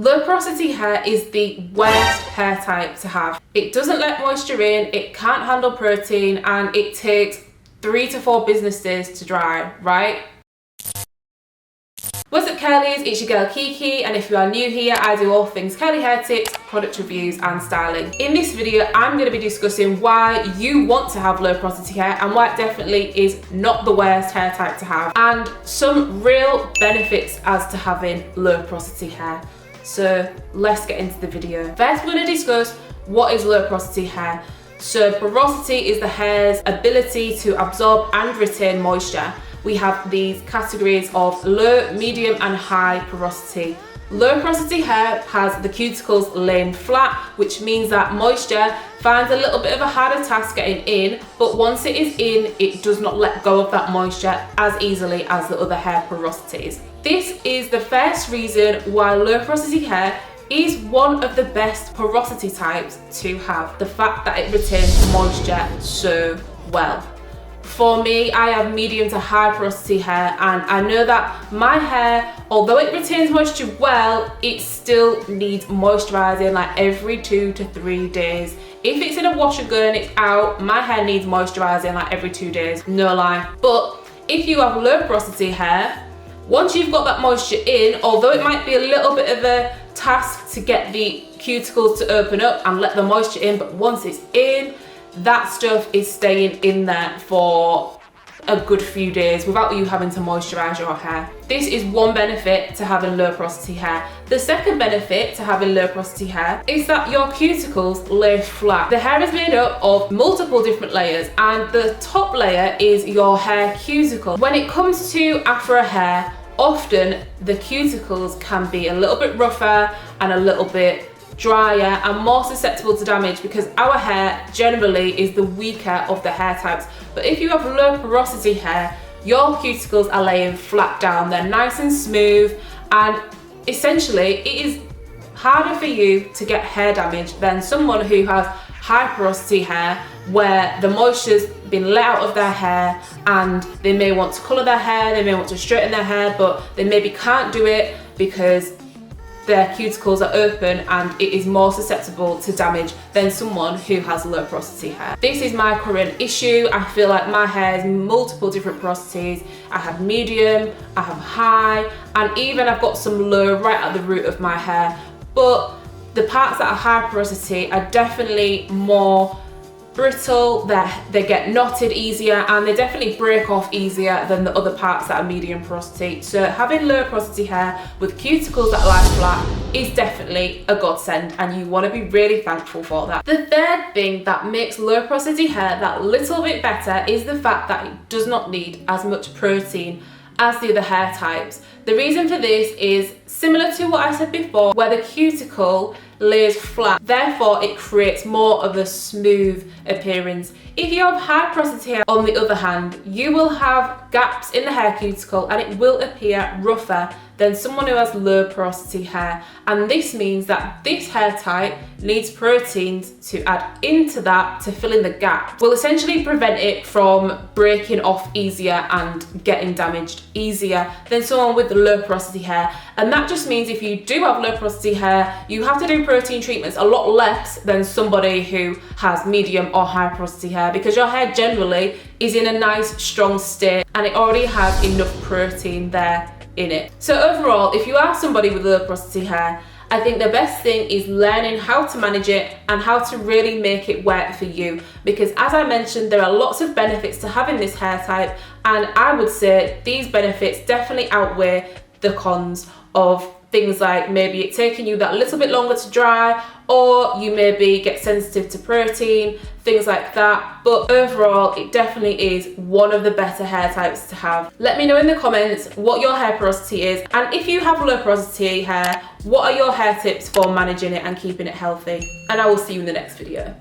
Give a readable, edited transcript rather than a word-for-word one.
Low porosity hair is the worst hair type to have. It doesn't let moisture in, it can't handle protein, and it takes 3 to 4 business days to dry, right? What's up curlies, it's your girl Kiki, and if you are new here, I do all things curly hair tips, product reviews and styling. In this video, I'm going to be discussing why you want to have low porosity hair and why it definitely is not the worst hair type to have, and some real benefits as to having low porosity hair. So let's get into the video. First, we're going to discuss what is low porosity hair. So porosity is the hair's ability to absorb and retain moisture. We have these categories of low, medium and high porosity. Low porosity hair has the cuticles laying flat, which means that moisture finds a little bit of a harder task getting in, but once it is in, it does not let go of that moisture as easily as the other hair porosities. This is the first reason why low porosity hair is one of the best porosity types to have. The fact that it retains moisture so well. For me, I have medium to high porosity hair, and I know that my hair, although it retains moisture well, it still needs moisturising like every 2 to 3 days. If it's in a wash and go and it's out, my hair needs moisturising like every 2 days, no lie. But if you have low porosity hair, once you've got that moisture in, although it might be a little bit of a task to get the cuticles to open up and let the moisture in, but once it's in, that stuff is staying in there for a good few days without you having to moisturise your hair. This is one benefit to having low porosity hair. The second benefit to having low porosity hair is that your cuticles lay flat. The hair is made up of multiple different layers, and the top layer is your hair cuticle. When it comes to Afro hair, often the cuticles can be a little bit rougher and a little bit drier and more susceptible to damage because our hair generally is the weaker of the hair types. But if you have low porosity hair, your cuticles are laying flat down, they're nice and smooth, and essentially it is harder for you to get hair damage than someone who has high porosity hair where the moisture's been let out of their hair and they may want to colour their hair, they may want to straighten their hair, but they maybe can't do it because their cuticles are open and it is more susceptible to damage than someone who has low porosity hair. This is my current issue. I feel like my hair has multiple different porosities. I have medium, I have high, and even I've got some low right at the root of my hair. But the parts that are high porosity are definitely more brittle, they get knotted easier, and they definitely break off easier than the other parts that are medium porosity. So having low porosity hair with cuticles that lie flat is definitely a godsend, and you want to be really thankful for that. The third thing that makes low porosity hair that little bit better is the fact that it does not need as much protein as the other hair types. The reason for this is similar to what I said before, where the cuticle lays flat, therefore it creates more of a smooth appearance. If you have high porosity hair, on the other hand, you will have gaps in the hair cuticle and it will appear rougher than someone who has low porosity hair. And this means that this hair type needs proteins to add into that to fill in the gap. Will essentially prevent it from breaking off easier and getting damaged easier than someone with low porosity hair. And that just means if you do have low porosity hair, you have to do protein treatments a lot less than somebody who has medium or high porosity hair, because your hair generally is in a nice strong state and it already has enough protein there in it. So overall, if you are somebody with low porosity hair, I think the best thing is learning how to manage it and how to really make it work for you, because as I mentioned, there are lots of benefits to having this hair type, and I would say these benefits definitely outweigh the cons of things like maybe it taking you that little bit longer to dry, or you maybe get sensitive to protein, things like that. But overall, it definitely is one of the better hair types to have. Let me know in the comments what your hair porosity is, and if you have low porosity hair, what are your hair tips for managing it and keeping it healthy? And I will see you in the next video.